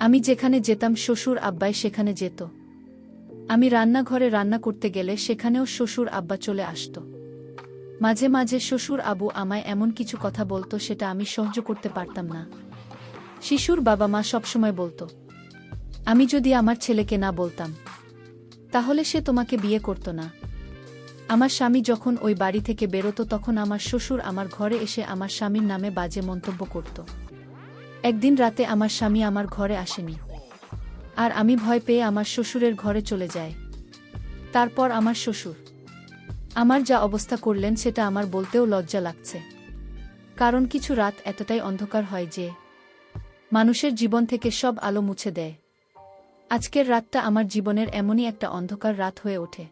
আমি যেখানে যেতাম শ্বশুর আব্বাই সেখানে যেত। আমি রান্নাঘরে রান্না করতে গেলে সেখানেও শ্বশুর আব্বা চলে আসত। মাঝে মাঝে শ্বশুর আবু আমায় এমন কিছু কথা বলতো সেটা আমি সহ্য করতে পারতাম না। শিশুর বাবা মা সবসময় বলতো, আমি যদি আমার ছেলেকে না বলতাম তাহলে সে তোমাকে বিয়ে করত না। আমার স্বামী যখন ওই বাড়ি থেকে বেরোতো তখন আমার শ্বশুর আমার ঘরে এসে আমার স্বামীর নামে বাজে মন্তব্য করত। একদিন রাতে আমার স্বামী আমার ঘরে আসেনি, আর আমি ভয় পেয়ে আমার শ্বশুরের ঘরে চলে যাই। তারপর আমার শ্বশুর আমার যা অবস্থা করলেন সেটা আমার বলতেও লজ্জা লাগছে, কারণ কিছু রাত এতটাই অন্ধকার হয় যে মানুষের জীবন থেকে সব আলো মুছে দেয়। আজকের রাতটা আমার জীবনের এমনই একটা অন্ধকার রাত হয়ে ওঠে।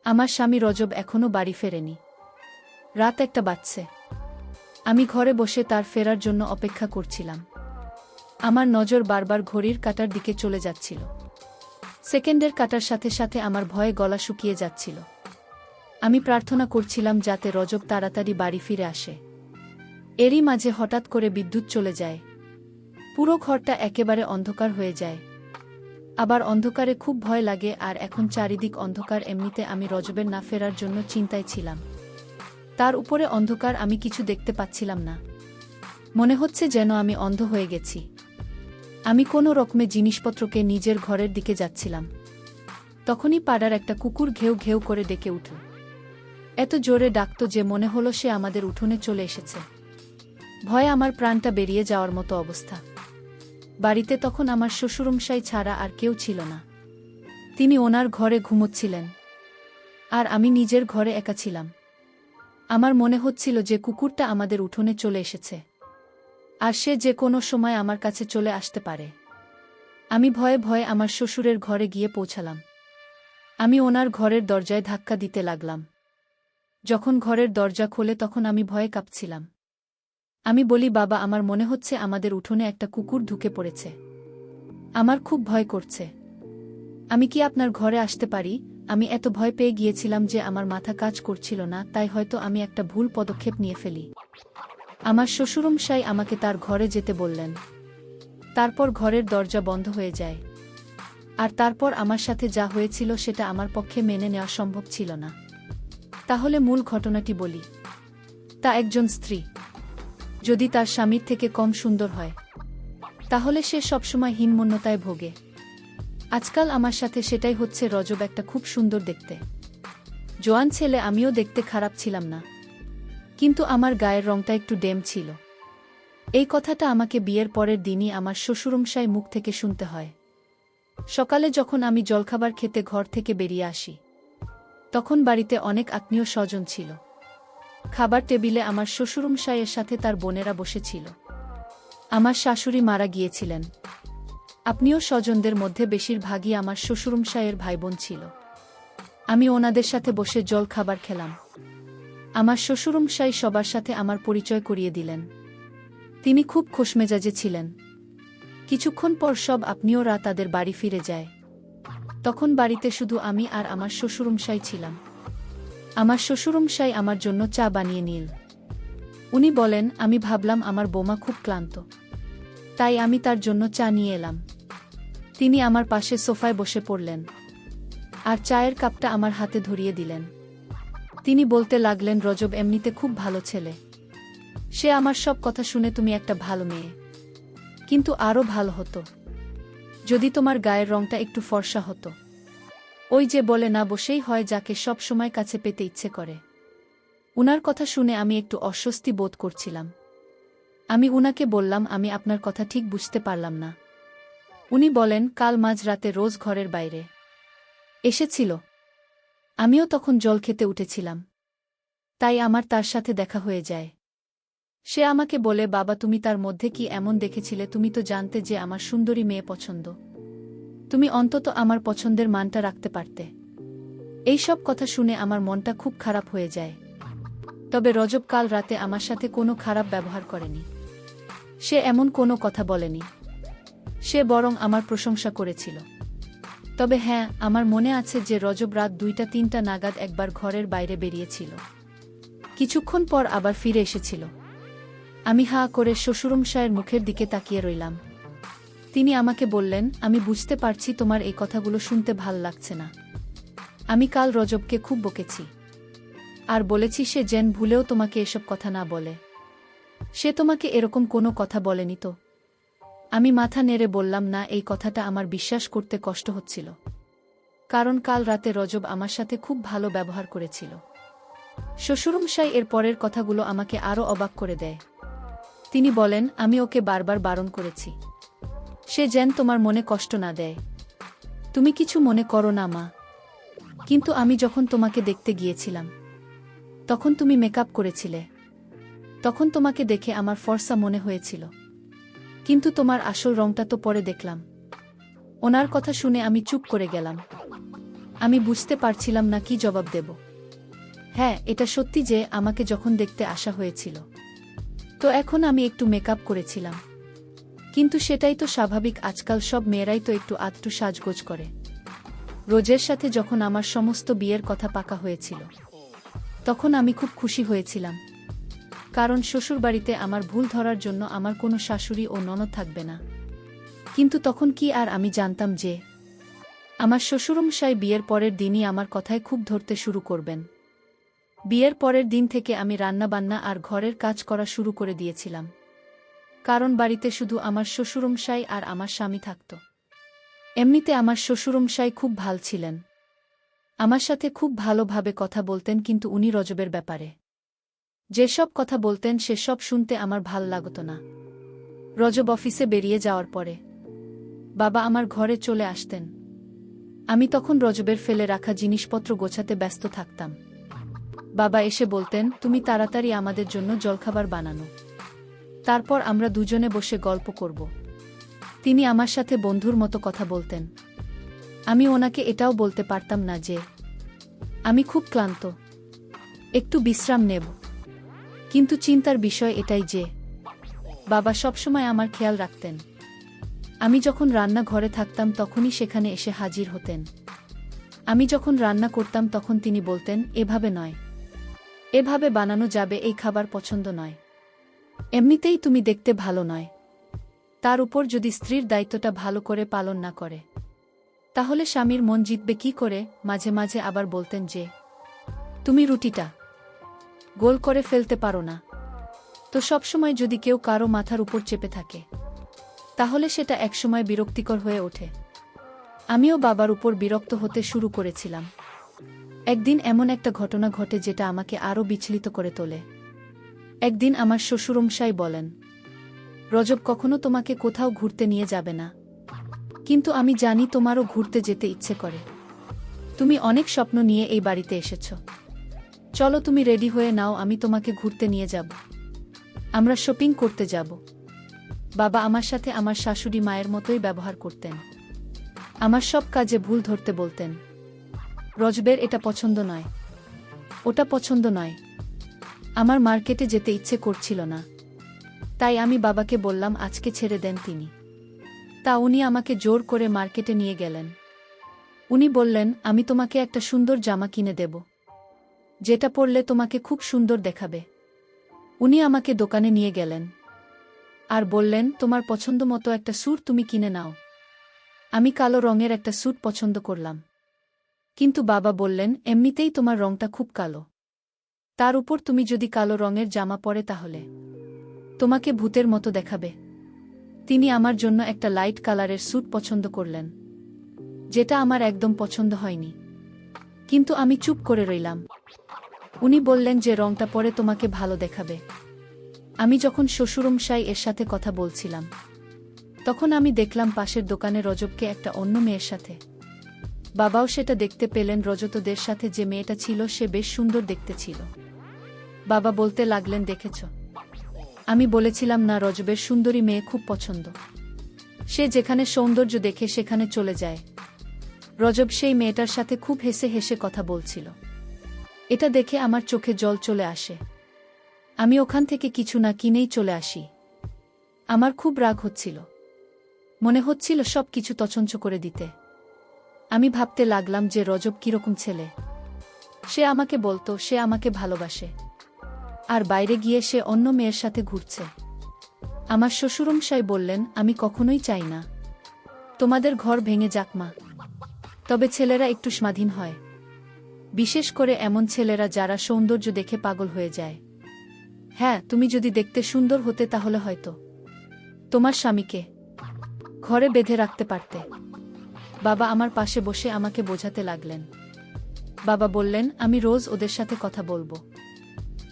আমার স্বামী রজব এখনো বাড়ি ফেরেনি। রাত 1টা বাজছে। আমি ঘরে বসে তার ফেরার জন্য অপেক্ষা করছিলাম। আমার নজর বারবার ঘড়ির কাঁটার দিকে চলে যাচ্ছিল। সেকেন্ডের কাঁটার সাথে সাথে আমার ভয়ে গলা শুকিয়ে যাচ্ছিল। আমি প্রার্থনা করছিলাম যাতে রজব তাড়াতাড়ি বাড়ি ফিরে আসে। এরই মাঝে হঠাৎ করে বিদ্যুৎ চলে যায়। পুরো ঘরটা একেবারে অন্ধকার হয়ে যায়। আবার অন্ধকারে খুব ভয় লাগে, আর এখন চারিদিক অন্ধকার। এমনিতে আমি রজবের না ফেরার জন্য চিন্তায় ছিলাম। তার উপরে অন্ধকার, আমি কিছু দেখতে পাচ্ছিলাম না। মনে হচ্ছে যেন আমি অন্ধ হয়ে গেছি। আমি কোনো রকমে জিনিসপত্রকে নিজের ঘরের দিকে যাচ্ছিলাম। তখনই পাড়ার একটা কুকুর ঘেউ ঘেউ করে ডেকে উঠল। এত জোরে ডাকত যে মনে হলো সে আমাদের উঠোনে চলে এসেছে। ভয়ে আমার প্রাণটা বেরিয়ে যাওয়ার মতো অবস্থা। বাড়িতে তখন আমার শ্বশুরমশাই ছাড়া আর কেউ ছিল না। তিনি ওনার ঘরে ঘুমোচ্ছিলেন, আর আমি নিজের ঘরে একা ছিলাম। আমার মনে হচ্ছিল যে কুকুরটা আমাদের উঠোনে চলে এসেছে, আর সে যে কোনো সময় আমার কাছে চলে আসতে পারে। আমি ভয়ে ভয়ে আমার শ্বশুরের ঘরে গিয়ে পৌঁছালাম। আমি ওনার ঘরের দরজায় ধাক্কা দিতে লাগলাম। যখন ঘরের দরজা খোলে তখন আমি ভয়ে কাঁপছিলাম। আমি বলি, বাবা, আমার মনে হচ্ছে আমাদের উঠোনে একটা কুকুর ঢুকে পড়েছে। আমার খুব ভয় করছে। আমি কি আপনার ঘরে আসতে পারি? আমি এত ভয় পেয়ে গিয়েছিলাম যে আমার মাথা কাজ করছিল না, তাই হয়তো আমি একটা ভুল পদক্ষেপ নিয়ে ফেলি। আমার শ্বশুরমশাই আমাকে তার ঘরে যেতে বললেন। তারপর ঘরের দরজা বন্ধ হয়ে যায়। আর তারপর আমার সাথে যা হয়েছিল সেটা আমার পক্ষে মেনে নেওয়া সম্ভব ছিল না। তাহলে মূল ঘটনাটি বলি। তা একজন স্ত্রী যদি তার স্বামীর থেকে কম সুন্দর হয়, তাহলে সে সবসময় হীনমন্যতায় ভোগে। আজকাল আমার সাথে সেটাই হচ্ছে। রজব একটা খুব সুন্দর দেখতে জোয়ান ছেলে। আমিও দেখতে খারাপ ছিলাম না, কিন্তু আমার গায়ের রংটা একটু ডেম ছিল। এই কথাটা আমাকে বিয়ের পরের দিনই আমার শ্বশুরমশাই মুখ থেকে শুনতে হয়। সকালে যখন আমি জলখাবার খেতে ঘর থেকে বেরিয়ে আসি, তখন বাড়িতে অনেক আত্মীয় স্বজন ছিল। খাবার টেবিলে আমার শ্বশুরমশাইয়ের সাথে তার বোনেরা বসেছিল। আমার শাশুড়ি মারা গিয়েছিলেন। আত্মীয় স্বজনদের মধ্যে বেশিরভাগই আমার শ্বশুরমশাইয়ের ভাইবোন ছিল। আমি ওনাদের সাথে বসে জল খাবার খেলাম। আমার শ্বশুরমশাই সবার সাথে আমার পরিচয় করিয়ে দিলেন। তিনি খুব খোশমেজাজে ছিলেন। কিছুক্ষণ পর সব আত্মীয়রা তাদের বাড়ি ফিরে যায়। তখন বাড়িতে শুধু আমি আর আমার শ্বশুরমশাই ছিলাম। আমার শ্বশুরমশাই আমার জন্য চা বানিয়ে নিল। উনি বলেন, আমি ভাবলাম আমার বৌমা খুব ক্লান্ত, তাই আমি তার জন্য চা নিয়ে এলাম। তিনি আমার পাশে সোফায় বসে পড়লেন, আর চায়ের কাপটা আমার হাতে ধরিয়ে দিলেন। তিনি বলতে লাগলেন, রজব এমনিতে খুব ভালো ছেলে। সে আমার সব কথা শুনে তুমি একটা ভালো মেয়ে, কিন্তু আরও ভালো হতো যদি তোমার গায়ের রংটা একটু ফর্সা হতো। ওই যে বলে না, বসেই হয় যাকে সব সময় কাছে পেতে ইচ্ছে করে। উনার কথা শুনে আমি একটু অস্বস্তি বোধ করছিলাম। আমি উনাকে বললাম, আমি আপনার কথা ঠিক বুঝতে পারলাম না। উনি বলেন, কাল মাঝরাতে রোজ ঘরের বাইরে এসেছিল। আমিও তখন জল খেতে উঠেছিলাম, তাই আমার তার সাথে দেখা হয়ে যায়। সে আমাকে বলে, বাবা, তুমি তার মধ্যে কি এমন দেখেছিলে? তুমি তো জানতে যে আমার সুন্দরী মেয়ে পছন্দ। তুমি অন্তত আমার পছন্দের মানটা রাখতে পারতে। এইসব কথা শুনে আমার মনটা খুব খারাপ হয়ে যায়। তবে রজব কাল রাতে আমার সাথে কোনো খারাপ ব্যবহার করেনি। সে এমন কোনো কথা বলেনি। সে বরং আমার প্রশংসা করেছিল। তবে হ্যাঁ, আমার মনে আছে যে রজব রাত 2টা-3টা নাগাদ একবার ঘরের বাইরে বেরিয়েছিল। কিছুক্ষণ পর আবার ফিরে এসেছিল। আমি হাঁ করে শ্বশুরমশায়ের মুখের দিকে তাকিয়ে রইলাম। তিনি আমাকে বললেন, আমি বুঝতে পারছি তোমার এই কথাগুলো শুনতে ভাল লাগছে না। আমি কাল রজবকে খুব বকেছি আর বলেছি সে যেন ভুলেও তোমাকে এসব কথা না বলে। সে তোমাকে এরকম কোনো কথা বলেনি তো? আমি মাথা নেড়ে বললাম, না, এই কথাটা আমার বিশ্বাস করতে কষ্ট হচ্ছিল, কারণ কাল রাতে রজব আমার সাথে খুব ভালো ব্যবহার করেছিল। শ্বশুরমশাই এর পরের কথাগুলো আমাকে আরও অবাক করে দেয়। তিনি বলেন, আমি ওকে বারবার বারণ করেছি সে যেন তোমার মনে কষ্ট না দেয়। তুমি কিছু মনে করো না মা। কিন্তু আমি যখন তোমাকে দেখতে গিয়েছিলাম তখন তুমি মেকআপ করেছিলে। তখন তোমাকে দেখে আমার ফর্সা মনে হয়েছিল, কিন্তু তোমার আসল রংটা তো পরে দেখলাম। ওনার কথা শুনে আমি চুপ করে গেলাম। আমি বুঝতে পারছিলাম না কি জবাব দেব। হ্যাঁ, এটা সত্যি যে আমাকে যখন দেখতে আসা হয়েছিল তো এখন আমি একটু মেকআপ করেছিলাম, কিন্তু সেটাই তো স্বাভাবিক। আজকাল সব মেয়েরাই তো একটু আধটু সাজগোজ করে। রোজের সাথে যখন আমার সমস্ত বিয়ের কথা পাকা হয়েছিল তখন আমি খুব খুশি হয়েছিলাম, কারণ শ্বশুরবাড়িতে আমার ভুল ধরার জন্য আমার কোনো শাশুড়ি ও ননদ থাকবে না। কিন্তু তখন কি আর আমি জানতাম যে আমার শ্বশুরমশাই বিয়ের পরের দিনই আমার কথায় খুব ধরতে শুরু করবেন। বিয়ের পরের দিন থেকে আমি রান্নাবান্না আর ঘরের কাজ করা শুরু করে দিয়েছিলাম, কারণ বাড়িতে শুধু আমার শ্বশুরমশাই আর আমার স্বামী থাকত। এমনিতে আমার শ্বশুরমশাই খুব ভাল ছিলেন, আমার সাথে খুব ভালোভাবে কথা বলতেন, কিন্তু উনি রজবের ব্যাপারে যেসব কথা বলতেন সেসব শুনতে আমার ভাল লাগত না। রজব অফিসে বেরিয়ে যাওয়ার পরে বাবা আমার ঘরে চলে আসতেন। আমি তখন রজবের ফেলে রাখা জিনিসপত্র গোছাতে ব্যস্ত থাকতাম। বাবা এসে বলতেন, তুমি তাড়াতাড়ি আমাদের জন্য জলখাবার বানানো, তারপর আমরা দুজনে বসে গল্প করব। তিনি আমার সাথে বন্ধুর মতো কথা বলতেন। আমি ওনাকে এটাও বলতে পারতাম না যে আমি খুব ক্লান্ত, একটু বিশ্রাম নেব। কিন্তু চিন্তার বিষয় এটাই যে বাবা সবসময় আমার খেয়াল রাখতেন। আমি যখন রান্নাঘরে থাকতাম তখনই সেখানে এসে হাজির হতেন। আমি যখন রান্না করতাম তখন তিনি বলতেন, এভাবে নয়, এভাবে বানানো যাবে, এই খাবার পছন্দ নয়, এমনিতেই তুমি দেখতে ভালো নয়। তার উপর যদি স্ত্রীর দায়িত্বটা ভালো করে পালন না করে তাহলে স্বামীর মন জিতবে কি করে? মাঝে মাঝে আবার বলতেন যে তুমি রুটিটা গোল করে ফেলতে পারো না। তো সবসময় যদি কেউ কারো মাথার উপর চেপে থাকে তাহলে সেটা একসময় বিরক্তিকর হয়ে ওঠে। আমিও বাবার উপর বিরক্ত হতে শুরু করেছিলাম। একদিন এমন একটা ঘটনা ঘটে যেটা আমাকে আরও বিচলিত করে তোলে। একদিন আমার শ্বশুরমশাই বলেন, রজব কখনো তোমাকে কোথাও ঘুরতে নিয়ে যাবে না, কিন্তু আমি জানি তোমারও ঘুরতে যেতে ইচ্ছে করে। তুমি অনেক স্বপ্ন নিয়ে এই বাড়িতে এসেছ। চলো, তুমি রেডি হয়ে নাও, আমি তোমাকে ঘুরতে নিয়ে যাব, আমরা শপিং করতে যাব। বাবা আমার সাথে আমার শাশুড়ি মায়ের মতোই ব্যবহার করতেন। আমার সব কাজে ভুল ধরতে বলতেন। রজবের এটা পছন্দ নয়, ওটা পছন্দ নয়। আমার মার্কেটে যেতে ইচ্ছে করছিল না, তাই আমি বাবাকে বললাম আজকে ছেড়ে দেন তিনি। তা উনি আমাকে জোর করে মার্কেটে নিয়ে গেলেন। উনি বললেন, আমি তোমাকে একটা সুন্দর জামা কিনে দেব, যেটা পরলে তোমাকে খুব সুন্দর দেখাবে। উনি আমাকে দোকানে নিয়ে গেলেন আর বললেন, তোমার পছন্দ মতো একটা স্যুট তুমি কিনে নাও। আমি কালো রঙের একটা স্যুট পছন্দ করলাম, কিন্তু বাবা বললেন, এমনিতেই তোমার রংটা খুব কালো, তার উপর তুমি যদি কালো রঙের জামা পরে তাহলে তোমাকে ভূতের মতো দেখাবে। তিনি আমার জন্য একটা লাইট কালারের স্যুট পছন্দ করলেন, যেটা আমার একদম পছন্দ হয়নি, কিন্তু আমি চুপ করে রইলাম। উনি বললেন যে রংটা পরে তোমাকে ভালো দেখাবে। আমি যখন শ্বশুরমশাই এর সাথে কথা বলছিলাম তখন আমি দেখলাম পাশের দোকানে রজবকে একটা অন্য মেয়ের সাথে। বাবাও সেটা দেখতে পেলেন। রজতদের সাথে যে মেয়েটা ছিল সে বেশ সুন্দর দেখতে ছিল। বাবা বলতে লাগলেন, দেখেছ, আমি বলেছিলাম না রজবের সুন্দরী মেয়ে খুব পছন্দ। সে যেখানে সৌন্দর্য দেখে সেখানে চলে যায়। রজব সেই মেয়েটার সাথে খুব হেসে হেসে কথা বলছিল। এটা দেখে আমার চোখে জল চলে আসে। আমি ওখান থেকে কিছু না কিনেই চলে আসি। আমার খুব রাগ হচ্ছিল, মনে হচ্ছিল সব কিছু তছনছ করে দিতে। আমি ভাবতে লাগলাম যে রজব কিরকম ছেলে। সে আমাকে বলতো সে আমাকে ভালোবাসে, আর বাইরে গিয়ে সে অন্য মেয়ের সাথে ঘুরছে। আমার শ্বশুরমশাই বললেন, আমি কখনোই চাই না তোমাদের ঘর ভেঙে যাক মা। তবে ছেলেরা একটু স্বাধীন হয়, বিশেষ করে এমন ছেলেরা যারা সৌন্দর্য দেখে পাগল হয়ে যায়। হ্যাঁ, তুমি যদি দেখতে সুন্দর হতে তাহলে হয়তো তোমার স্বামীকে ঘরে বেঁধে রাখতে পারতে। বাবা আমার পাশে বসে আমাকে বোঝাতে লাগলেন। বাবা বললেন, আমি রোজ ওদের সাথে কথা বলবো,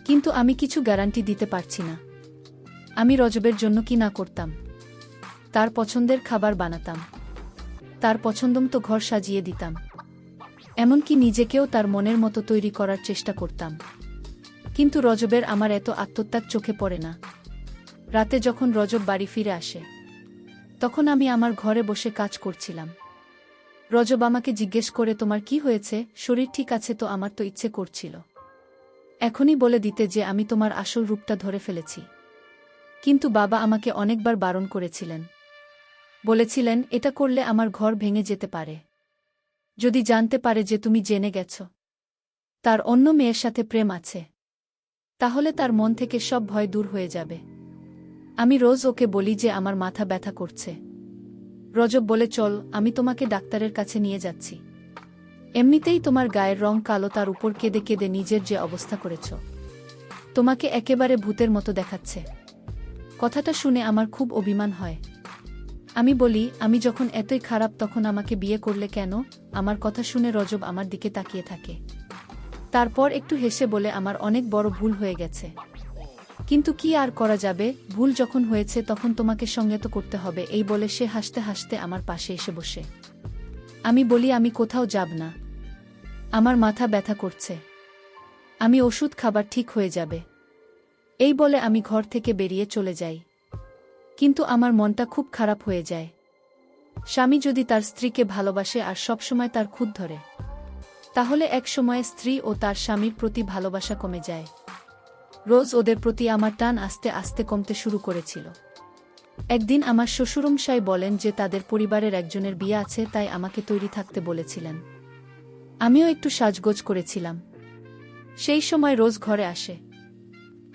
কিন্তু আমি কিছু গ্যারান্টি দিতে পারছি না। আমি রজবের জন্য কি না করতাম। তার পছন্দের খাবার বানাতাম, তার পছন্দমতো ঘর সাজিয়ে দিতাম, এমনকি নিজেকেও তার মনের মতো তৈরি করার চেষ্টা করতাম। কিন্তু রজবের আমার এত আত্মত্যাগ চোখে পড়ে না। রাতে যখন রজব বাড়ি ফিরে আসে, তখন আমি আমার ঘরে বসে কাজ করছিলাম। রজব আমাকে জিজ্ঞেস করে, তোমার কি হয়েছে, শরীর ঠিক আছে তো? আমার তো ইচ্ছে করছিল এখনই বলে দিতে যে আমি তোমার আসল রূপটা ধরে ফেলেছি, কিন্তু বাবা আমাকে অনেকবার বারণ করেছিলেন। বলেছিলেন, এটা করলে আমার ঘর ভেঙে যেতে পারে। যদি জানতে পারে যে তুমি জেনে গেছ তার অন্য মেয়ের সাথে প্রেম আছে, তাহলে তার মন থেকে সব ভয় দূর হয়ে যাবে। আমি রোজ ওকে বলি যে আমার মাথা ব্যথা করছে। রজব বলে, চল, আমি তোমাকে ডাক্তারের কাছে নিয়ে যাচ্ছি। এমনিতেই তোমার গায়ের রং কালো, তার উপর কেঁদে কেঁদে নিজের যে অবস্থা করেছ, তোমাকে একেবারে ভূতের মতো দেখাচ্ছে। কথাটা শুনে আমার খুব অভিমান হয়। আমি বলি, আমি যখন এতই খারাপ তখন আমাকে বিয়ে করলে কেন? আমার কথা শুনে রজব আমার দিকে তাকিয়ে থাকে। তারপর একটু হেসে বলে, আমার অনেক বড় ভুল হয়ে গেছে, কিন্তু কি আর করা যাবে, ভুল যখন হয়েছে তখন তোমাকে সঙ্গে তো করতে হবে। এই বলে সে হাসতে হাসতে আমার পাশে এসে বসে। আমি বলি, আমি কোথাও যাব না, আমার মাথা ব্যথা করছে, আমি ওষুধ খাবার ঠিক হয়ে যাবে। এই বলে আমি ঘর থেকে বেরিয়ে চলে যাই। কিন্তু আমার মনটা খুব খারাপ হয়ে যায়। স্বামী যদি তার স্ত্রীকে ভালোবাসে আর সবসময় তার খুঁত ধরে, তাহলে এক সময়ে স্ত্রী ও তার স্বামীর প্রতি ভালোবাসা কমে যায়। রোজ ওদের প্রতি আমার টান আস্তে আস্তে কমতে শুরু করেছিল। একদিন আমার শ্বশুরমশাই বলেন যে তাদের পরিবারের একজনের বিয়ে আছে, তাই আমাকে তৈরি থাকতে বলেছিলেন। আমিও একটু সাজগোজ করেছিলাম। সেই সময় রোজ ঘরে আসে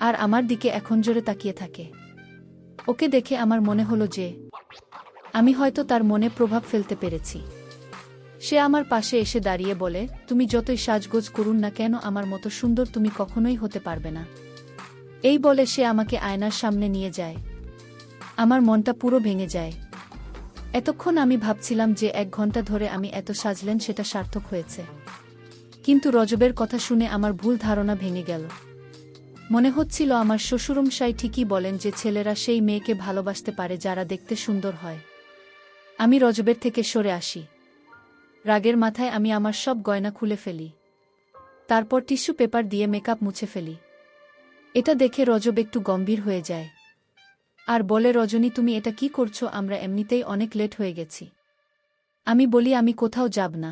আর আমার দিকে এখন জোরে তাকিয়ে থাকে। ওকে দেখে আমার মনে হলো যে আমি হয়তো তার মনে প্রভাব ফেলতে পেরেছি। সে আমার পাশে এসে দাঁড়িয়ে বলে, তুমি যতই সাজগোজ করুন না কেন, আমার মতো সুন্দর তুমি কখনোই হতে পারবে না। এই বলে সে আমাকে আয়নার সামনে নিয়ে যায়। আমার মনটা পুরো ভেঙে যায়। এতক্ষণ আমি ভাবছিলাম যে 1 ঘন্টা ধরে আমি এত সাজলেন সেটা সার্থক হয়েছে। কিন্তু রজবের কথা শুনে আমার ভুল ধারণা ভেঙে গেল। মনে হচ্ছিল আমার শ্বশুরমশাই ঠিকই বলেন যে ছেলেরা সেই মেয়েকে ভালোবাসতে পারে যারা দেখতে সুন্দর হয়। আমি রজবের থেকে সরে আসি। রাগের মাথায় আমি আমার সব গয়না খুলে ফেলি। তারপর টিস্যু পেপার দিয়ে মেকআপ মুছে ফেলি। এটা দেখে রজব একটু গম্ভীর হয়ে যায় আর বলে, রজনী, তুমি এটা কি করছো? আমরা এমনিতেই অনেক লেট হয়ে গেছি। আমি বলি, আমি কোথাও যাব না।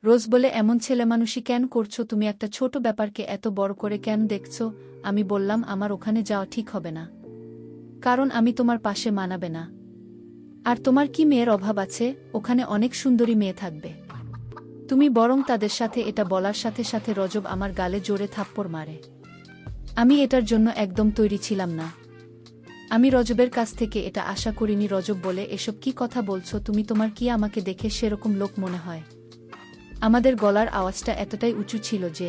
রোজ বলে, এমন ছেলেমানুষি কেন করছো তুমি? একটা ছোট ব্যাপারকে এত বড় করে কেন দেখছো? আমি বললাম, আমার ওখানে যাওয়া ঠিক হবে না, কারণ আমি তোমার পাশে মানাবে না। আর তোমার কি মেয়ের অভাব আছে? ওখানে অনেক সুন্দরী মেয়ে থাকবে, তুমি বরং তাদের সাথে। এটা বলার সাথে সাথে রজব আমার গালে জোরে থাপ্পড় মারে। আমি এটার জন্য একদম তৈরি ছিলাম না। আমি রজবের কাছ থেকে এটা আশা করিনি। রজব বলে, এসব কি কথা বলছো তুমি? তোমার কি আমাকে দেখে সেরকম লোক মনে হয়? আমাদের গলার আওয়াজটা এতটাই উঁচু ছিল যে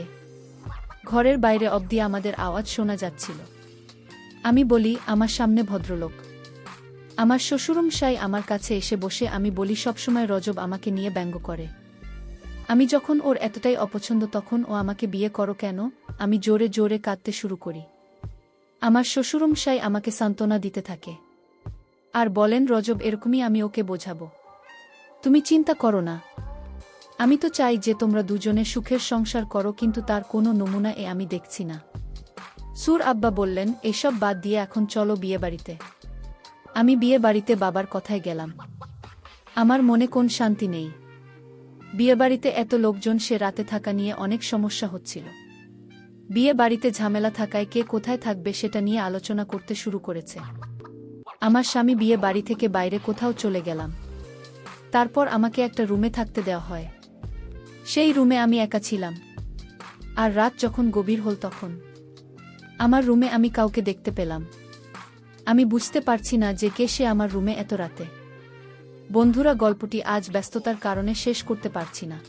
ঘরের বাইরে অবধি আমাদের আওয়াজ শোনা যাচ্ছিল। আমি বলি, আমার সামনে ভদ্রলোক। আমার শ্বশুরমশাই আমার কাছে এসে বসে। আমি বলি, সবসময় রজব আমাকে নিয়ে ব্যঙ্গ করে। আমি যখন ওর এতটাই অপছন্দ তখন ও আমাকে বিয়ে করো কেন? আমি জোরে জোরে কাঁদতে শুরু করি। আমার শ্বশুরমশাই আমাকে সান্ত্বনা দিতে থাকে আর বলেন, রজব এরকমই, আমি ওকে বোঝাবো, তুমি চিন্তা করো না। আমি তো চাই যে তোমরা দুজনে সুখের সংসার করো, কিন্তু তার কোনো নমুনা আমি দেখছি না। সুর আব্বা বললেন, এসব বাদ দিয়ে এখন চলো বিয়ে বাড়িতে। আমি বিয়ে বাড়িতে বাবার কথায় গেলাম। আমার মনে কোন শান্তি নেই। বিয়ে বাড়িতে এত লোকজন, সে রাতে থাকা নিয়ে অনেক সমস্যা হচ্ছিল। বিয়ে বাড়িতে ঝামেলা থাকায় কে কোথায় থাকবে সেটা নিয়ে আলোচনা করতে শুরু করেছে। আমার স্বামী বিয়ে বাড়ি থেকে বাইরে কোথাও চলে গেলাম। তারপর আমাকে একটা রুমে থাকতে দেওয়া হয়। সেই রুমে আমি একা ছিলাম। আর রাত যখন গভীর হল তখন আমার রুমে আমি কাউকে দেখতে পেলাম। আমি বুঝতে পারছি না যে কে সে আমার রুমে এত রাতে। বন্ধুরা, গল্পটি আজ ব্যস্ততার কারণে শেষ করতে পারছি না।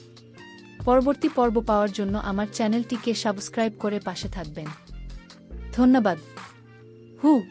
পরবর্তী পর্ব পাওয়ার জন্য আমার চ্যানেলটিকে সাবস্ক্রাইব করে পাশে থাকবেন। ধন্যবাদ। হু।